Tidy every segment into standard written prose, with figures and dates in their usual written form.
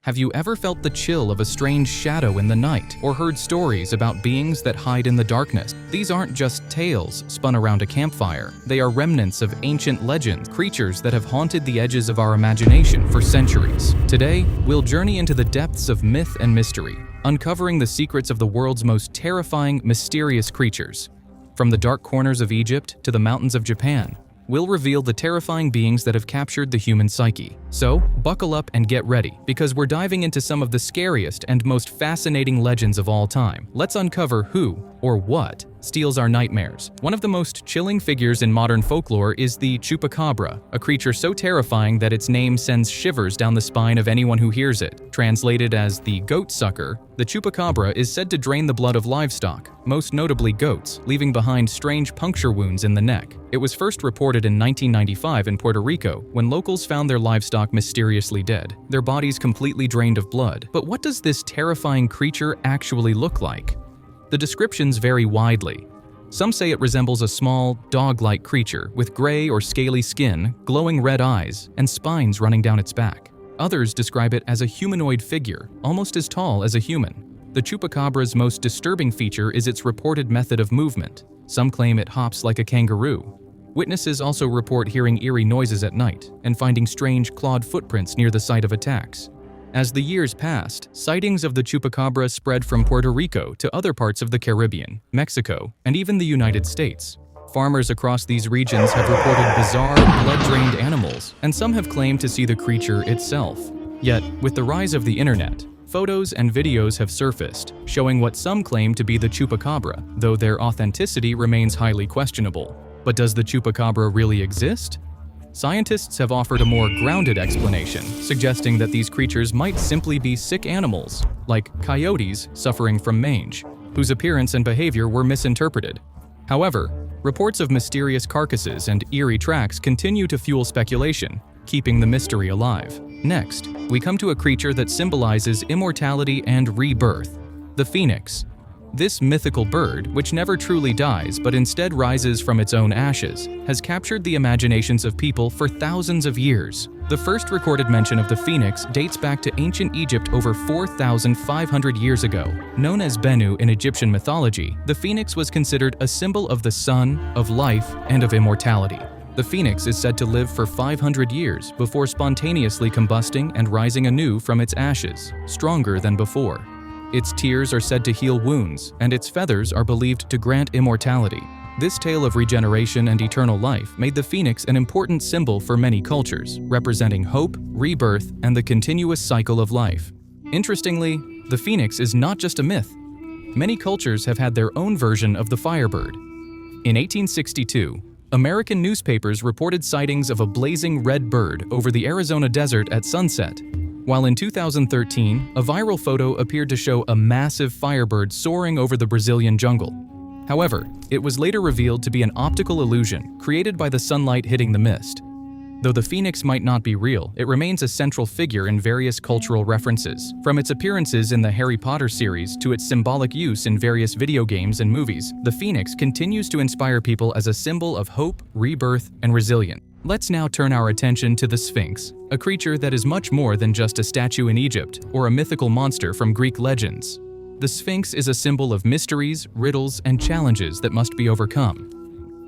Have you ever felt the chill of a strange shadow in the night, or heard stories about beings that hide in the darkness? These aren't just tales spun around a campfire. They are remnants of ancient legends, creatures that have haunted the edges of our imagination for centuries. Today, we'll journey into the depths of myth and mystery, uncovering the secrets of the world's most terrifying, mysterious creatures. From the dark corners of Egypt to the mountains of Japan, we'll reveal the terrifying beings that have captured the human psyche. So, buckle up and get ready, because we're diving into some of the scariest and most fascinating legends of all time. Let's uncover who, or what, steals our nightmares. One of the most chilling figures in modern folklore is the Chupacabra, a creature so terrifying that its name sends shivers down the spine of anyone who hears it. Translated as the goat sucker, the Chupacabra is said to drain the blood of livestock, most notably goats, leaving behind strange puncture wounds in the neck. It was first reported in 1995 in Puerto Rico, when locals found their livestock mysteriously dead, their bodies completely drained of blood. But what does this terrifying creature actually look like? The descriptions vary widely. Some say it resembles a small, dog-like creature with gray or scaly skin, glowing red eyes, and spines running down its back. Others describe it as a humanoid figure, almost as tall as a human. The Chupacabra's most disturbing feature is its reported method of movement. Some claim it hops like a kangaroo. Witnesses also report hearing eerie noises at night and finding strange clawed footprints near the site of attacks. As the years passed, sightings of the Chupacabra spread from Puerto Rico to other parts of the Caribbean, Mexico, and even the United States. Farmers across these regions have reported bizarre, blood-drained animals, and some have claimed to see the creature itself. Yet, with the rise of the internet, photos and videos have surfaced, showing what some claim to be the Chupacabra, though their authenticity remains highly questionable. But does the Chupacabra really exist? Scientists have offered a more grounded explanation, suggesting that these creatures might simply be sick animals, like coyotes suffering from mange, whose appearance and behavior were misinterpreted. However, reports of mysterious carcasses and eerie tracks continue to fuel speculation, keeping the mystery alive. Next, we come to a creature that symbolizes immortality and rebirth, the Phoenix. This mythical bird, which never truly dies but instead rises from its own ashes, has captured the imaginations of people for thousands of years. The first recorded mention of the Phoenix dates back to ancient Egypt over 4,500 years ago. Known as Bennu in Egyptian mythology, the Phoenix was considered a symbol of the sun, of life, and of immortality. The Phoenix is said to live for 500 years before spontaneously combusting and rising anew from its ashes, stronger than before. Its tears are said to heal wounds, and its feathers are believed to grant immortality. This tale of regeneration and eternal life made the Phoenix an important symbol for many cultures, representing hope, rebirth, and the continuous cycle of life. Interestingly, the Phoenix is not just a myth. Many cultures have had their own version of the Firebird. In 1862, American newspapers reported sightings of a blazing red bird over the Arizona desert at sunset, while in 2013, a viral photo appeared to show a massive firebird soaring over the Brazilian jungle. However, it was later revealed to be an optical illusion created by the sunlight hitting the mist. Though the Phoenix might not be real, it remains a central figure in various cultural references. From its appearances in the Harry Potter series to its symbolic use in various video games and movies, the Phoenix continues to inspire people as a symbol of hope, rebirth, and resilience. Let's now turn our attention to the Sphinx, a creature that is much more than just a statue in Egypt or a mythical monster from Greek legends. The Sphinx is a symbol of mysteries, riddles, and challenges that must be overcome.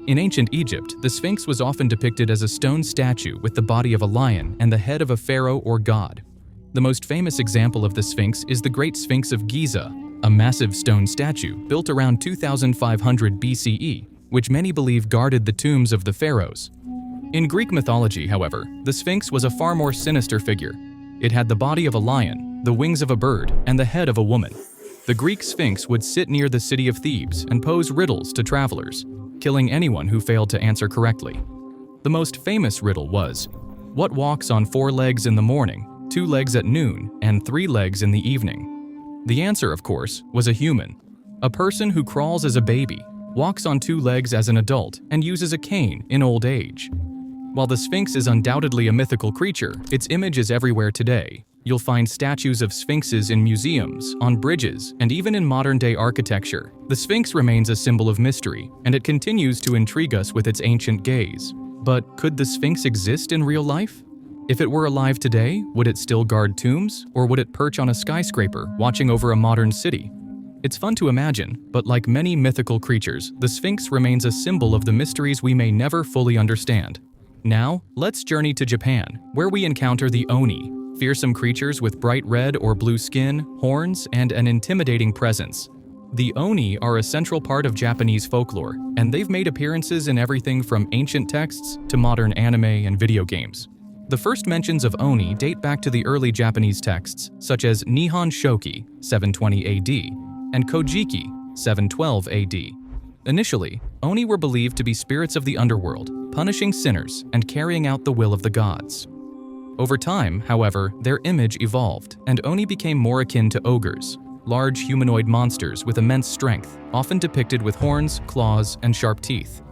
In ancient Egypt, the Sphinx was often depicted as a stone statue with the body of a lion and the head of a pharaoh or god. The most famous example of the Sphinx is the Great Sphinx of Giza, a massive stone statue built around 2500 BCE, which many believe guarded the tombs of the pharaohs. In Greek mythology, however, the Sphinx was a far more sinister figure. It had the body of a lion, the wings of a bird, and the head of a woman. The Greek Sphinx would sit near the city of Thebes and pose riddles to travelers, killing anyone who failed to answer correctly. The most famous riddle was, what walks on 4 legs in the morning, 2 legs at noon, and 3 legs in the evening? The answer, of course, was a human. A person who crawls as a baby, walks on 2 legs as an adult, and uses a cane in old age. While the Sphinx is undoubtedly a mythical creature, its image is everywhere today. You'll find statues of sphinxes in museums, on bridges, and even in modern-day architecture. The Sphinx remains a symbol of mystery, and it continues to intrigue us with its ancient gaze. But could the Sphinx exist in real life? If it were alive today, would it still guard tombs, or would it perch on a skyscraper, watching over a modern city? It's fun to imagine, but like many mythical creatures, the Sphinx remains a symbol of the mysteries we may never fully understand. Now, let's journey to Japan, where we encounter the Oni, fearsome creatures with bright red or blue skin, horns, and an intimidating presence. The Oni are a central part of Japanese folklore, and they've made appearances in everything from ancient texts to modern anime and video games. The first mentions of Oni date back to the early Japanese texts, such as Nihon Shoki, 720 AD, and Kojiki, 712 AD. Initially, Oni were believed to be spirits of the underworld, punishing sinners and carrying out the will of the gods. Over time, however, their image evolved, and Oni became more akin to ogres, large humanoid monsters with immense strength, often depicted with horns, claws, and sharp teeth.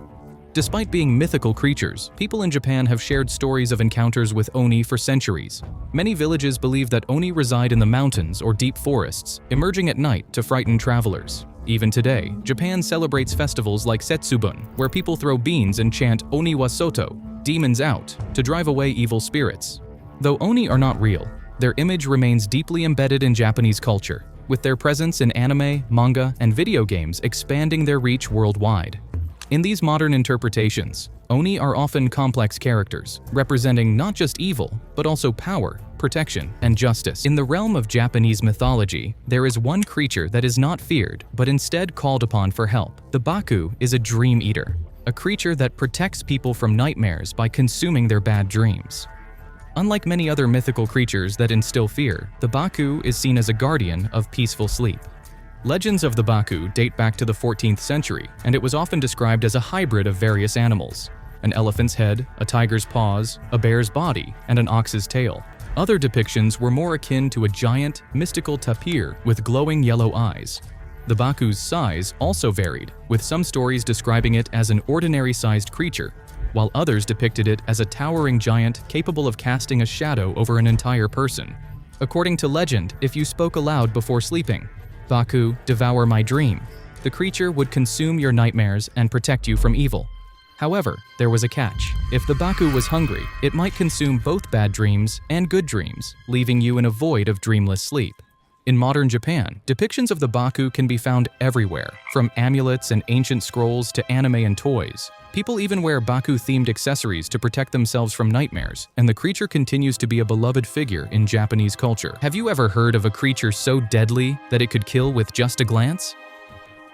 Despite being mythical creatures, people in Japan have shared stories of encounters with Oni for centuries. Many villages believe that Oni reside in the mountains or deep forests, emerging at night to frighten travelers. Even today, Japan celebrates festivals like Setsubun, where people throw beans and chant Oni wa Soto, demons out, to drive away evil spirits. Though Oni are not real, their image remains deeply embedded in Japanese culture, with their presence in anime, manga, and video games expanding their reach worldwide. In these modern interpretations, Oni are often complex characters, representing not just evil, but also power, protection, and justice. In the realm of Japanese mythology, there is one creature that is not feared, but instead called upon for help. The Baku is a dream eater, a creature that protects people from nightmares by consuming their bad dreams. Unlike many other mythical creatures that instill fear, the Baku is seen as a guardian of peaceful sleep. Legends of the Baku date back to the 14th century, and it was often described as a hybrid of various animals: an elephant's head, a tiger's paws, a bear's body, and an ox's tail. Other depictions were more akin to a giant, mystical tapir with glowing yellow eyes. The Baku's size also varied, with some stories describing it as an ordinary-sized creature, while others depicted it as a towering giant capable of casting a shadow over an entire person. According to legend, if you spoke aloud before sleeping, "Baku, devour my dream," the creature would consume your nightmares and protect you from evil. However, there was a catch. If the Baku was hungry, it might consume both bad dreams and good dreams, leaving you in a void of dreamless sleep. In modern Japan, depictions of the Baku can be found everywhere, from amulets and ancient scrolls to anime and toys. People even wear Baku-themed accessories to protect themselves from nightmares, and the creature continues to be a beloved figure in Japanese culture. Have you ever heard of a creature so deadly that it could kill with just a glance?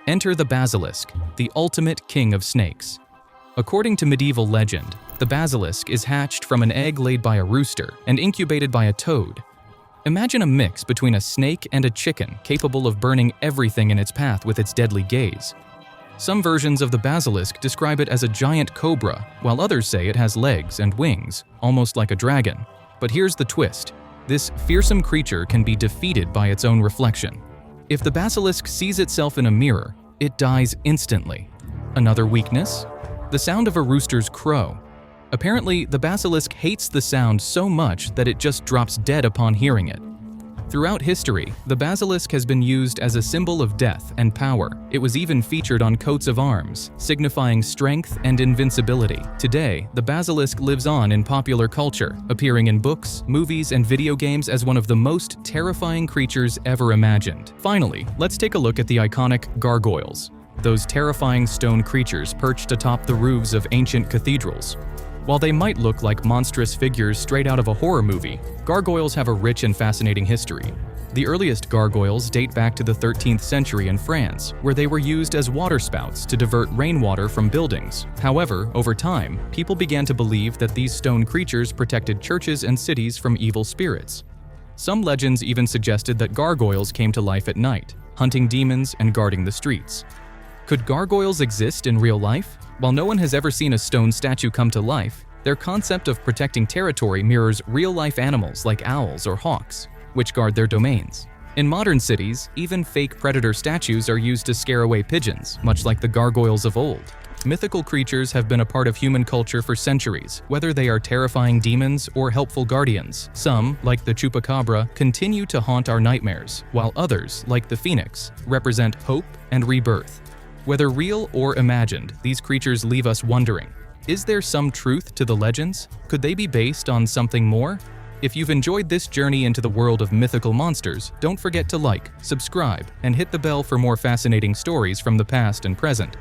Enter the Basilisk, the ultimate king of snakes. According to medieval legend, the Basilisk is hatched from an egg laid by a rooster and incubated by a toad. Imagine a mix between a snake and a chicken capable of burning everything in its path with its deadly gaze. Some versions of the basilisk describe it as a giant cobra, while others say it has legs and wings, almost like a dragon. But here's the twist: this fearsome creature can be defeated by its own reflection. If the basilisk sees itself in a mirror, it dies instantly. Another weakness? The sound of a rooster's crow. Apparently, the basilisk hates the sound so much that it just drops dead upon hearing it. Throughout history, the basilisk has been used as a symbol of death and power. It was even featured on coats of arms, signifying strength and invincibility. Today, the basilisk lives on in popular culture, appearing in books, movies, and video games as one of the most terrifying creatures ever imagined. Finally, let's take a look at the iconic gargoyles, those terrifying stone creatures perched atop the roofs of ancient cathedrals. While they might look like monstrous figures straight out of a horror movie, gargoyles have a rich and fascinating history. The earliest gargoyles date back to the 13th century in France, where they were used as waterspouts to divert rainwater from buildings. However, over time, people began to believe that these stone creatures protected churches and cities from evil spirits. Some legends even suggested that gargoyles came to life at night, hunting demons and guarding the streets. Could gargoyles exist in real life? While no one has ever seen a stone statue come to life, their concept of protecting territory mirrors real-life animals like owls or hawks, which guard their domains. In modern cities, even fake predator statues are used to scare away pigeons, much like the gargoyles of old. Mythical creatures have been a part of human culture for centuries, whether they are terrifying demons or helpful guardians. Some, like the Chupacabra, continue to haunt our nightmares, while others, like the Phoenix, represent hope and rebirth. Whether real or imagined, these creatures leave us wondering. Is there some truth to the legends? Could they be based on something more? If you've enjoyed this journey into the world of mythical monsters, don't forget to like, subscribe, and hit the bell for more fascinating stories from the past and present.